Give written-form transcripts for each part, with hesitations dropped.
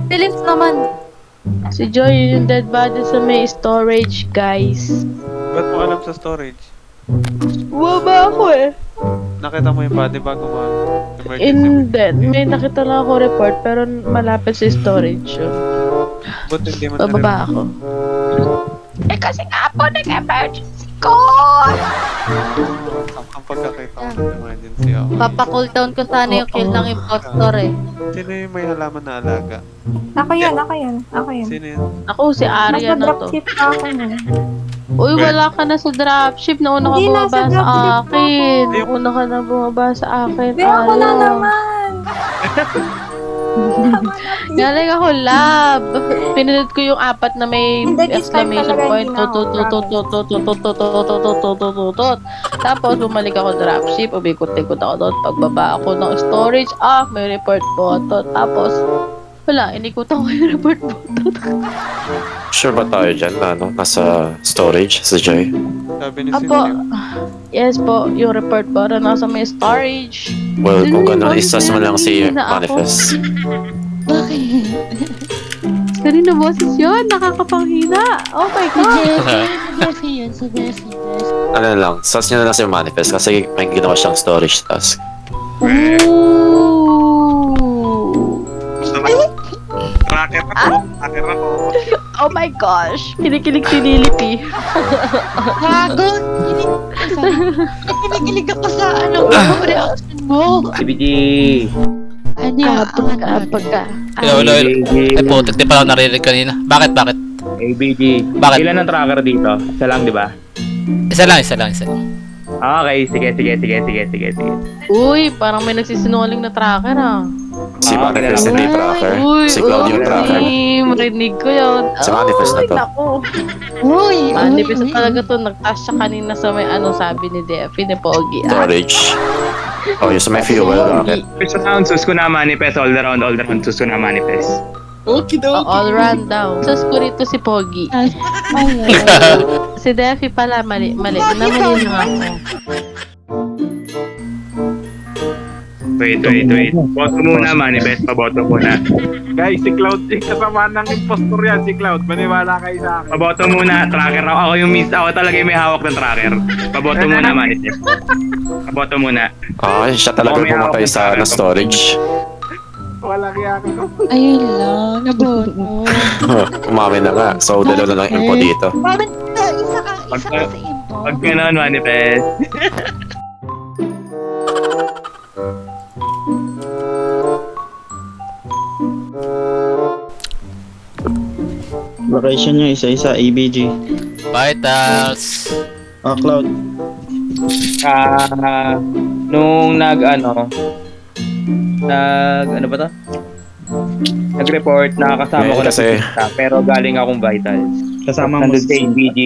Bilis naman. Si Joy yung dead body sa may storage, guys. Ba't mo alam sa storage? Bumaba ako eh. Nakita mo yung body bago mo emergency? Hindi. May nakita lang ako report pero malapit sa storage yun. Ba't hindi mo Bababa ako. Eh kasi nga po nag-emergency ko! Ang pagkakita ko ng emergency ako. Papa-cool down ko sana yung kill ng impostor eh. Sino yung may halaman na alaga? Ako yun. Sino yun? Ako si Arya na to. Nasa-dropship pa ako nun. Uy, wala ka na sa dropship. Nauna ka Hindi, bumaba nasa sa dropship akin. ako. Una ka na bumaba sa akin. Hindi, ako na Arya. naman. Galing ako lab. Pinunod ko yung apat na may Hindi, this time exclamation talaga point. hindi na ako, Tut. Tapos bumalik ako dropship. Umikot-ikot ako doon. Pagbaba ako ng storage. May report button. Tapos wala, inikutan ko yung report button. Sure ba tayo dyan na nasa storage sa Joy? Sabi ni Apo, Sino? yes po, yung report button nasa may storage. Well, kung gano'n, isas mo lang si Na ako. Manifest. Bakit? Kanina boses yun, nakakapanghina. Oh my God. Sabi yun, sabi. Ano lang, sas nyo na lang si Manifest kasi may ginawa siyang storage task. Ooh. Tracker ako! Tracker ako! Oh my gosh. Kinikilig si Lilipi. Gago! Kinikilig ako sa reaction mo. CBG! Ano yun? Pagka. Hello. Ay putik, di pa ako narinig kanina. Bakit? ABG. Bakit? Ilan ang tracker dito? Isa lang, di ba? Isa lang. Okay, sige. Uy, parang may nagsisinungaling na tracker ah. Si Manifest hindi tracker. Uy, Si Cloud yung tracker. marinig ko yun. Si Manifest na to. Naku. Uy! Manifest na talaga to. Nagtaas siya kanina sa may sabi ni Defi ni Pogi. Storage. Oh, yung sa may fuel rocket. First round, sus ko na manifest. All around, sus ko na manifest. All run daw. Sus ko rito si Pogi. Si Defi pala, mali. Namali lang ako. Wait. Boto muna, manifest. Paboto muna. Guys, si Cloud, kasama ng impostor yan, si Cloud. Maniwala kayo sa akin. Paboto muna, tracker. Ako yung ako talaga yung may hawak ng tracker. Paboto muna, manifest. Paboto muna. Siya talaga pumatay sa storage. Walang yak ako. Ayun lang, naboto. Umami na nga. So, dalawa na lang info dito. Bakit isa ka sa info? Pag gano'n, manifest. Location nyo isa-isa, ABG. Vitals. Cloud. Nung ano ba to? Nag-report, nakakasama ko na Kasi- si Tita, pero galing akong Vitals. Kasama mo Nandun si si ABG.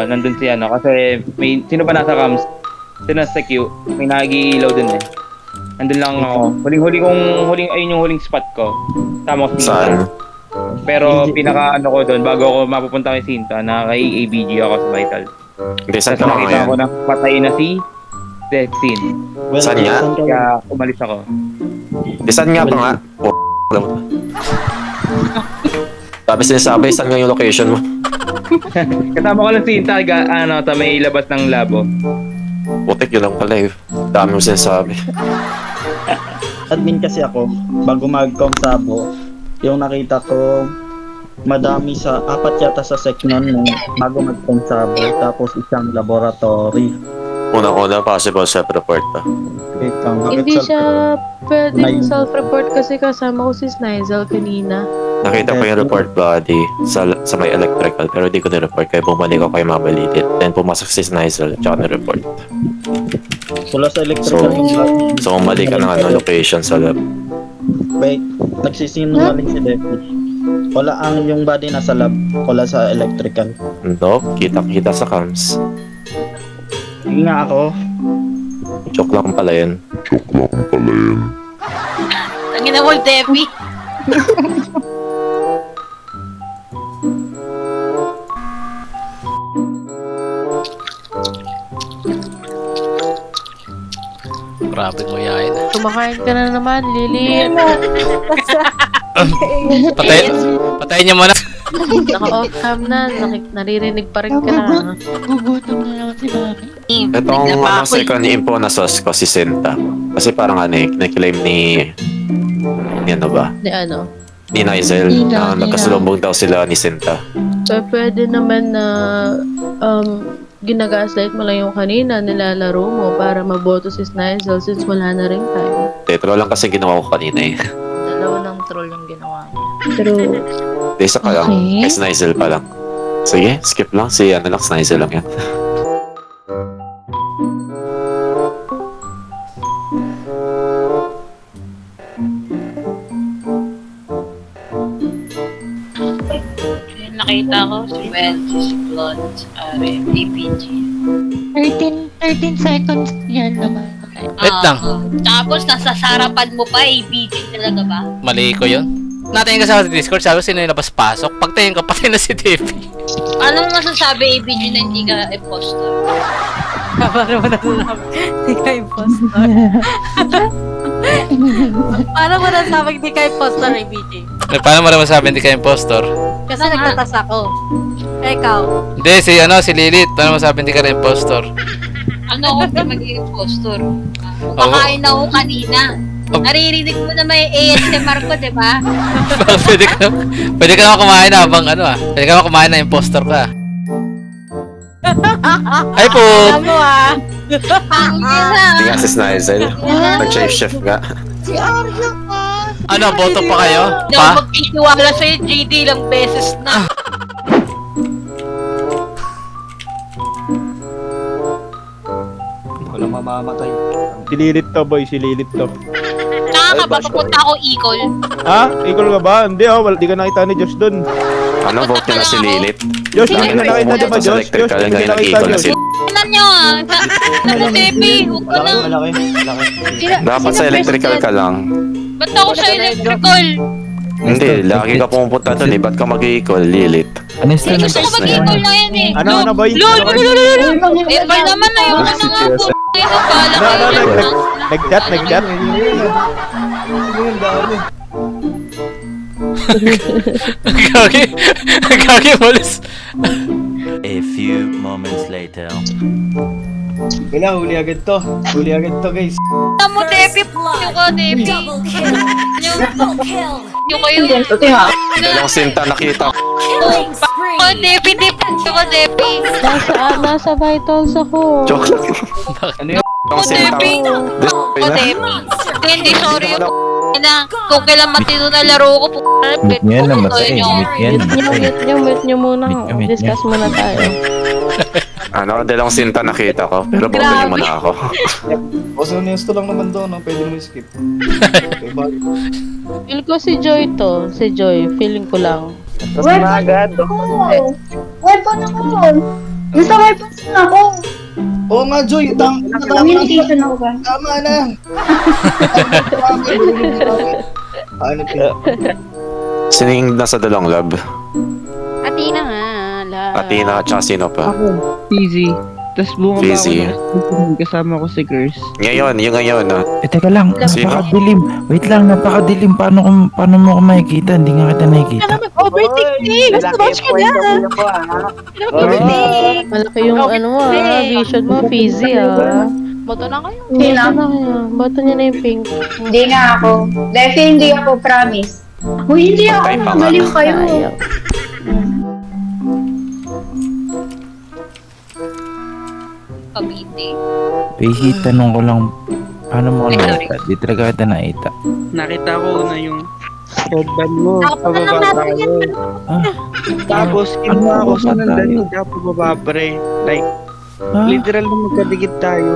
Nandun si kasi may, sino ba nasa cams? Sino nasa queue? May nag-iilaw dun eh. Nandun lang ako. Ayun yung huling spot ko. Tama ko si Sinta. Saan? Pero pinaka ko doon, bago ako mapupunta kay Sinta, kay ABG ako sa Vitals. Hindi, saan Tapos ka ba nakita ngayon? ko na patay na si Dexin. Saan nga? Kaya umalis ako. Saan nga ba nga? Sabi sinasabi, saan nga yung location mo? Kasama ko lang si Sinta, may labas ng labo. Putik, yun lang pala eh. Dami mo sinasabi. admin kasi ako, bago mag-com sabo, yung nakita ko, madami sa, 4 yata sa section nung bago mag-com sabo, tapos isang laboratory. Unang-una, possible self-report pa. Wait lang, bakit Hindi sa- siya pwedeng May- self-report kasi kasama ko si Snizel kanina. Nakita ko yung report body sa may electrical pero di ko na-report kaya bumalik ako kay Mama Lidit. Then pumasok si Snizel tsaka na-report. Wala sa electrical yung body. So umalik ka ng location sa lab. Wait, nagsisinungaling si Defi. Wala ang yung body nasa lab, wala sa electrical. No, kita-kita sa cams. Hindi nga ako, Joke lang pala yun. Tangina mo, Debbie. Grabe mo yain. Kumakain ka na naman, Lilith. Patayin niyo muna. Naka-off cam na, naririnig pa rin ka na. Gugutom na naman si Mami. Itong second info na source ko si Sinta. Kasi parang na-claim ni ano ba? Di ano. Ni Nizel na nagkasalubong daw sila ni Sinta. So, pwede naman na ginagaslight mo lang yung kanina, nilalaro mo para maboto si Snizel since wala na rin time. Tetro lang kasi ginawa ko kanina eh. Dalawa ng troll yung ginawa niya. True. Isa ka lang. Okay. Kay Snizel pa lang. Sige, skip lang. Si ano lang, Snizel lang yan. Nakita ko si Wendy, si Claude, si Ari, APG. 13 seconds yan naman. Wait lang. Tapos nasa sarapan mo pa, APG talaga ba? Mali ko yun. Natingin ka sa Discord, sabi ko sino yung labas-pasok. Pagtingin ko, pati na si Davey. Anong masasabi, APG, na hindi ka imposter? Paano mo nasasabi? Hindi ka impostor. Paano mo nasasabi hindi ka impostor, ABJ? Paano mo naman sabi hindi ka impostor? Kasi nagtatas ako. Ikaw. Hindi, si Lilith. Paano mo sabi hindi ka rin impostor? Ano ako hindi maging impostor? Kumakain na ako kanina. Naririnig mo na may ASMR ko, di ba? Pwede ka naman kumain na habang ano ah. Pwede ka naman kumain na impostor ka. Ay po! Alam mo ah. Hindi nga si Snizel. Nag-shape shift nga. Si Arya pa. Ano, boto pa kayo? Hindi ako magtitiwala sa'yo, JD, ilang beses na. Walang mamamatay. Sililit to, boy. Sililit to. Nakakapapunta ako Icol. Ha? Equal ka ba? Hindi, oh. Di ka nakita ni Josh dun. Ano, vote niya na si Lilith. Josh, Lagi hindi ka nakita na di ba, sa Josh? electrical. Josh, hindi Ngayon ka nakita, nag-equal na Josh. si Tingnan nyo ah. Ano, Debbie? Huwag ko na. Malaki. Dapat sa electrical ka lang. Ba't ako sa electrical? Hindi, lagi ka pumupunta dun eh. Ba't ka mag-equal, Lilith? Eh, gusto ko mag-Icol na yan eh. Ano, boy? Lol! Ano, boy? Icol naman na yung ano nga po. Bahala kayo. Nag-chat. Gagi, malis. A few moments later. Wala, huli agad to, guys. Alam mo, Debbie, p***nyo ko, Debbie. Nyo kayo. Dalawang Sinta nakita ko. Oh, Debbie, p***nyo ko, Debbie. Nasa vitals ako. Joke lang. Ano yun? Dalawang Sinta. Debbie. This Oh, Debbie. Hindi, sorry yung na. Kung kailan matino na laro ko, Mute nyo yan, namatay. Mute yan. Mute nyo muna. Mute nyo. Discuss muna tayo. Ano, dalawang Sinta nakita ko. Pero boto niyo muna ako. Honesto lang naman doon, no? Pwede mo skip. Feel ko si Joy to. Si Joy. Feeling ko lang. Weapon ako. Gusto weapon na ako. Oo nga, Joy. Communication ako ba? Tama na. Ano ka? Sino yung nasa dalawang lab? Atina nga. Athena at saka sino pa? Easy. Tapos bunga ba Fizzy. ako kasama ko si Girls. Ngayon, yung ngayon ah. Teka lang, Sino? napakadilim. Wait lang, napakadilim. Paano mo ko makikita? Hindi nga kita nakikita. Overtake ni! Gusto watch ka na! Overtake! Malaki yung ano vision mo, Fizzy Boto na kayo. Sino? Boto na kayo. Boto niya na yung pink. Hindi nga ako. Dahil hindi ako, promise. Uy, hindi ako. Patay pa nga. Maliw kayo. Sayang. Cavite. Basic, tanong ko lang, paano mo ko nakita? Di talaga kita nakita. Nakita ko na yung headband mo. Ako na lang Pababa natin yan. tayo. Tapos kinuha ako sa nandun ka pababa pre. Like, literal na magkadikit tayo.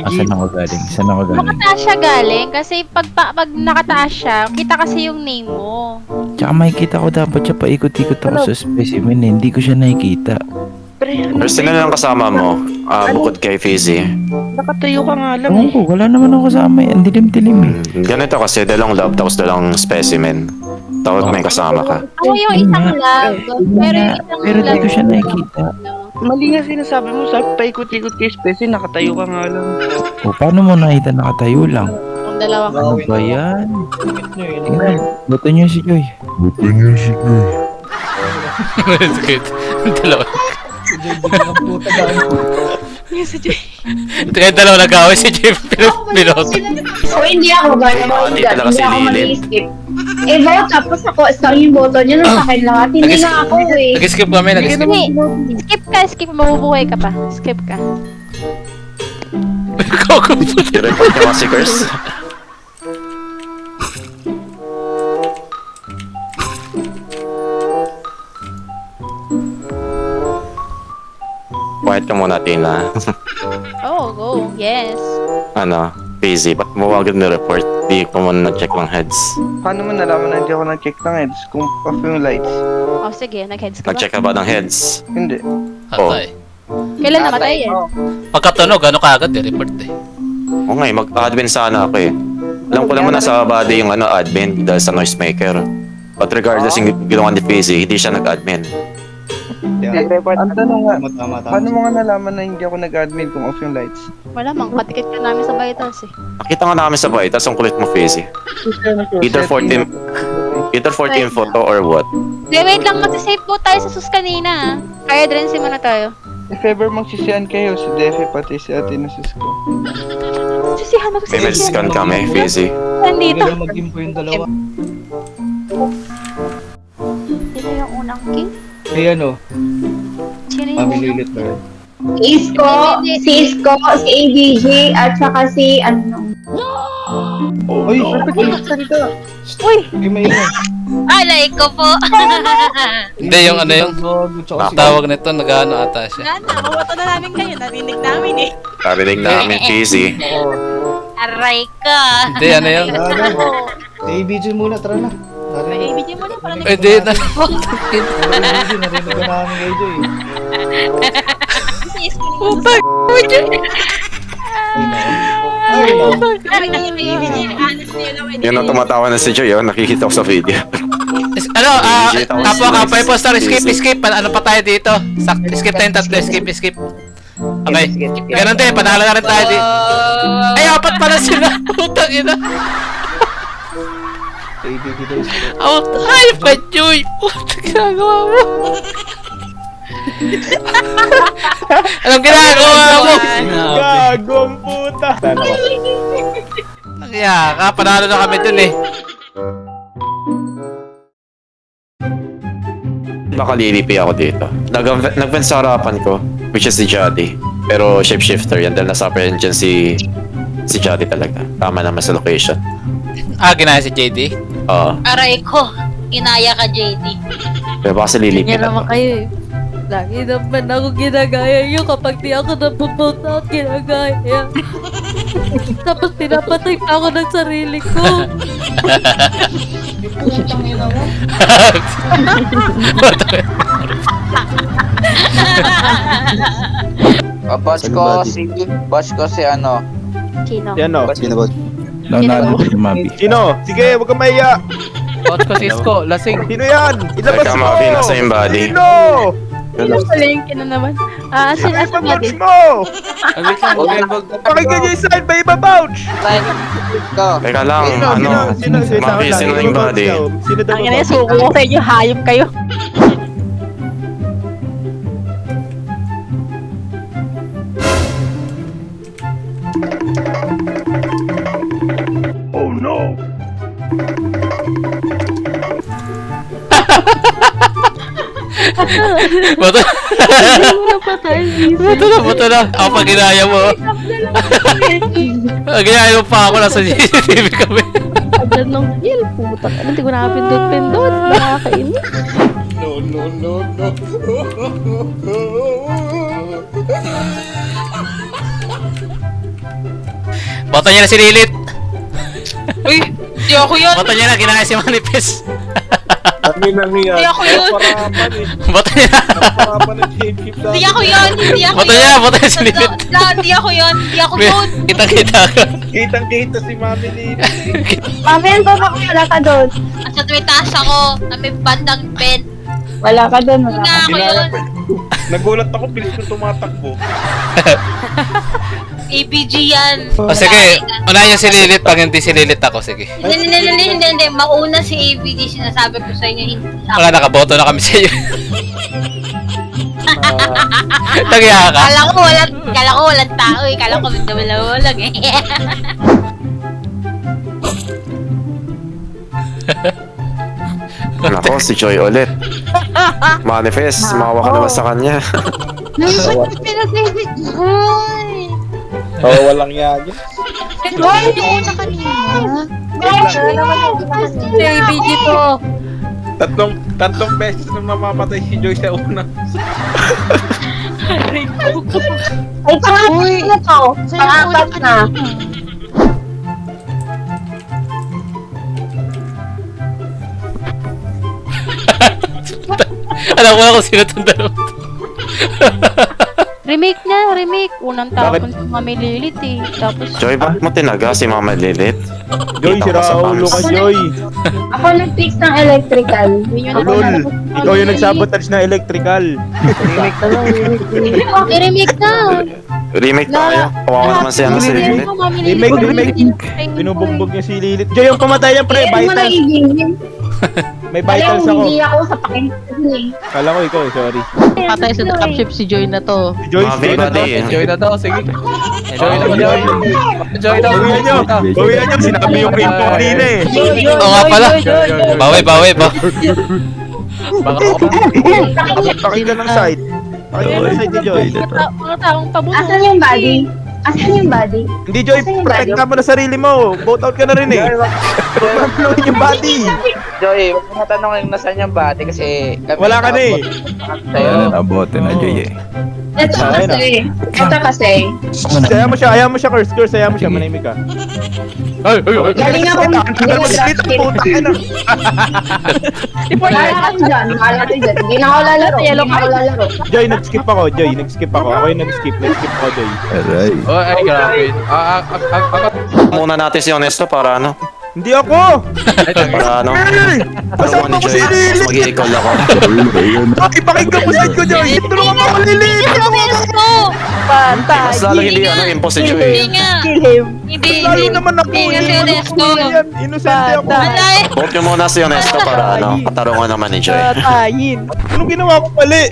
Saan ako galing? Saan ako galing? Nakataas siya galing kasi pag nakataas siya, kita kasi yung name mo. Tsaka makikita ko dapat siya paikot-ikot ako sa specimen eh. Hindi ko siya nakikita. Pre, ano Pero sino lang kasama mo? Bukod kay Fizzy. nakatayo ka nga lang Ewan eh. ko, wala naman ako kasama eh. Ang dilim-dilim eh. Ganito kasi, dalawang lab tapos dalawang specimen. Tapos may kasama ka. Ako yung isang lab. Pero yung isang Pero di ko siya nakikita. Mali nga sinasabi mo, sabi paikot-ikot kay Specie, nakatayo ka nga lang. O, paano mo nakita nakatayo lang? Ang dalawa ko. Ano ba yan? Tingnan, buto niyo si Joy. That's good. Ang dalawa. Ito kaya dalawa nag-away si Jim. Pinot. So, hindi ako ba? Hindi talaga Hindi si ako Lilith. mag-skip. Eh, vote tapos ako, sa yung boto niya nung sa akin lahat. Hindi na ako eh. Nag-skip kami, nag-skip. Skip ka, skip. Mabubuhay ka pa. Skip ka. I-report niyo mga seekers. Quiet ka muna, Tina. Oh, go. Yes. Ano, busy. Ba't mo agad ni-report? Di ko muna nag-check ng heads. Paano mo nalaman na hindi ako nag-check ng heads kung off yung lights? Oh, sige. Nag-heads ka ba? Nag-check ka ba ng heads? Hindi. Patay. Kailan namatay eh? Pagkatunog, ano kaagad i-report eh. Oo nga, mag-admin sana ako eh. Alam ko naman nasa body yung admin dahil sa noisemaker. But regardless yung ginawa ni Fizzy, hindi siya nag-admin. Ang tanong nga, paano mo nga nalaman na hindi ako nag-admin kung off yung lights? Wala mang. Patikit ka namin sa Vitals eh. Nakita nga namin sa Vitas ang kulit mo, Fizzy. Either 14 photo or what? Wait lang. Mag-save po tayo sa sus kanina. Kaya drensin mo na tayo. If ever magsisiyan kayo, si Defi pati si Ate Nasus ko. Sisihan ako sa May scan kami, Fizzy. Nandito. Mag-impo yung dalawa. Sino yung unang king? Eh ano, Sino yung unang Lilith ba yun? Si Isko, si ABG, at saka si ano. Uy, salita. Uy! Hindi maingay. Alay ko po. Hindi, yung ano yung tawag nito, nag-ano ata siya. Wala na. Mawato na namin kayo. Narinig namin eh. Narinig namin, Fizzy. Aray ko. Hindi, ano yun? Si ABG muna, tara na. May ABG mo na. Parang Hindi, na. Narinig ko namin kayo Joy. Putang! Yun ang tumatawa na si Joy, oh. Nakikita ko sa video. Ano, kapwa impostor, skip. Ano pa tayo dito? Skip tayong tatlo, skip. Okay, ganun din, panalo na rin tayo dito. Ay, apat pala sila. Putang ina. ABG daw. Ay, pa-Joy. Putang ginagawa mo. Anong ginagawa mo? Gago ang puta. Kaya ka, panalo na kami dun eh. Baka lilipi ako dito. Nag-vent sa harapan ko, which is si Jody. Pero shapeshifter yan dahil nasa upper engine si Jody talaga. Tama naman sa location. Ginaya si JD? Oo. Aray ko. Inaya ka, JD. Pero baka sa lilipi na to. kayo eh. Lagi naman ako ginagaya nyo kapag di ako napupunta at ginagaya. Tapos pinapatay pa ako ng sarili ko. Boss ko si ano. Sino? Yan o. Sino ba? Nanalo si Mabi. Sino? Sige, huwag kang mahiya. Coach ko Cisco, lasing. Sino yan? Ilabas Teka, mo! Mabi, nasa yung body. Sino? Sino pala yung kina naman? Sino Iba sa vouch body? mo! Pakinggan niyo yung side, may iba vouch! Teka lang, ano? Mabi, sino yung body? Sino daw Ang ina, ba suko ko sa inyo. Hayop kayo. Oh no! Buto. Napatay. Buto na. Ako pa ginaya mo. Ginaya mo pa ako, nasa CCTV kami. Agad ng heal. Putang. Ano, hindi ko nakapindot-pindot. Nakakainis. Boto niya na si Lilith. Uy, di ako yun. Boto niya na, ginaya si Manifest. Kami nang yan. Hindi ako yun. Naparapan eh. Boto niya na. Naparapan ng shape-shift sa Hindi ako yun. Hindi ako Boto yun. niya, boto niya si Lilith. Hindi ako yun. Hindi ako yun. Kita-kita ka. Kitang-kita si Mami Lili. Mami, ba wala ka doon? At sa may taas ako, na may bandang bed. Wala ka doon, Hindi nga ako yun. Nagulat ako, bilis ko tumatakbo. ABG yan. O sige, unahin yung si Lilith. Pag hindi si Lilith ako, sige. Hindi. Mauna si ABG, sinasabi ko sa inyo. Hindi ako. Wala, nakaboto na kami sa iyo. Nagyaya ka? Kala ko walang tao eh. Kala ko dalawa lang eh. Nako, si Joy ulit. Manifest, mawa ka naman sa kanya. Oo, walang yan. Hoy, yung una kanina. ABG to. Tatlong beses na mamamatay si Joy sa una. Ay, pangapat na to. Pangapat na. Alam ko na kung sino itong dalawa. Remake na, remake. Unang tapon si Mami Lilith eh. Tapos, Joy, bakit mo tinaga si Mama Lilith? Joy, Kita ko sa sira ulo bangs. ka, Joy. Ako nag-fix ng electrical. Lol, ikaw yung nagsabotage ng electrical. i-remake na. Remake tayo. Kawawa naman si si Lilith. Mami Lilith. Remake. Binubugbog niya si Lilith. Joy, yung pumatay yan, pre. Ay, mo na Vitals. i-game. May Alam vitals mo, ako. hindi ako sa pakinig eh. Kala ko ikaw, sorry. Patay sa dropship si Joy na to. Si Joy, Mga Joy na to. buddy. Joy na to, sige. Joy na to, Joy. Joy na to. Bawian nyo, sinabi yung info kanina eh. Oo nga pala. Bawi. Pakita ng side. Pakita ng side ni Joy. Mga taong pabuno. Asan yung body? Asan yung body? Hindi, Joy, protect ka mo na sarili mo. Vote out ka na rin eh. Huwag yung body. Joy, huwag mo matanong nasaan yung bati kasi... Wala ka na eh. Nabote na, Joy eh. Ito kasi. Saya mo siya, curse, saya mo siya, manahimik ka. Galing ako. Dito, puta ka na. Bahala ka dyan. Hindi na ako lalaro. Joy, nag-skip ako. Ako yung nag-skip ako, Joy. Aray. Ay, grabe. Muna natin si Honesto para ano? Hindi ako! Para ano? Kasama ko si Lilith! Mag-i-recall ako. Ay, pakinggan mo side ko, Joy! Tulungan mo ako, Lilith! Mas lalo hindi ano, impos si Joy. Hindi nga. Hindi. Lalo naman ako, Hindi nga si Honesto. Inosente ako. Alay. Vote nyo muna si Honesto para ano, katarungan naman ni Joy. Anong ginawa ko mali?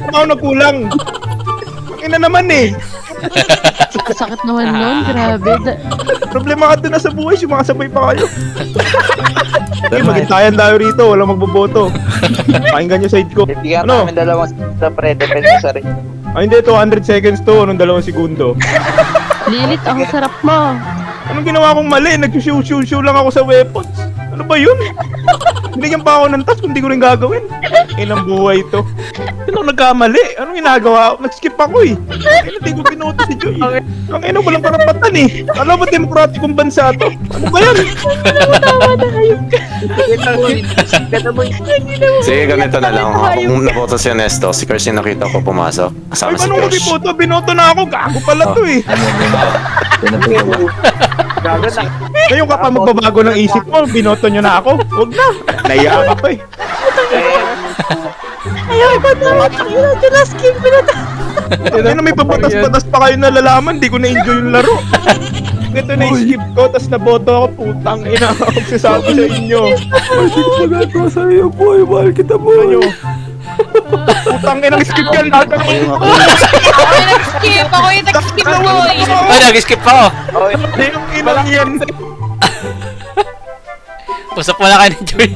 Ano ako nagkulang? Ina naman eh. Sakit naman nun, grabe. Problema ka doon na sa buhay, sumakasabay pa kayo. Okay, magintayan tayo rito, walang magboboto. Pakinggan yung side ko. Bigyan Ano? namin dalawang sa pre, depende sa rin. Ay hindi, 200 seconds to, anong 2 segundo. Lilith, ang sarap mo. Anong ginawa kong mali? Nag-shoot lang ako sa weapons. Ano ba yun? Binigyan pa ako ng task kung di ko rin gagawin. Inang buhay to. Ano nagkamali? Anong ginagawa? Nag-skip ako eh. Hindi ko pinoto si Joy. Ang ino, walang karapatan eh. Alam mo, demokratikong bansa to. Ano ba yan? Sige, ganito na lang. Kung naboto si Honesto, si Kirsten nakita ko pumasok. Ay, Kasama si paano ko Josh. biboto? Binoto na ako. Gago pala to eh. Ngayon ka pa magbabago ng isip mo, binoto nyo na ako. Huwag na. Naiya ka pa eh. Ayaw ko na. Skip mo na to. Ano may pabatas-batas pa kayo nalalaman, di ko na-enjoy yung laro. Ito na-skip ko, tas naboto ako, putang ina ako magsasabi sa inyo. Magagawa sa iyo, boy. Mahal kita, boy. Putang ina, skip yan. Ako yung nag-skip ko eh. Ay, nag-skip ako. Hindi yung inang yan. Usap mo na kayo ni Joy.